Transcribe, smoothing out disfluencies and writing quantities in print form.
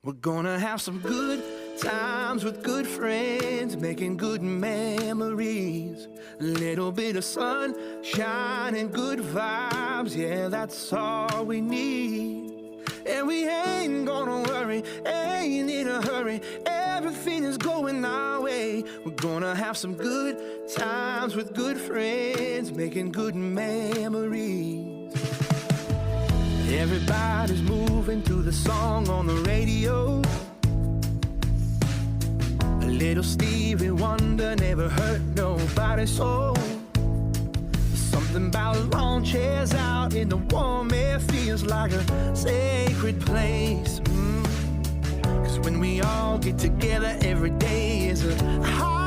We're gonna have some good times with good friends, making good memories. A little bit of sunshine and good vibes, yeah, that's all we need. And we ain't gonna worry, ain't in a hurry, everything is going our way. We're gonna have some good times with good friends, making good memories. Everybody's moving to the song on the radio. A little Stevie Wonder never hurt nobody's soul. Something about lawn chairs out in the warm air feels like a sacred place. 'Cause when we all get together, every day is a holiday.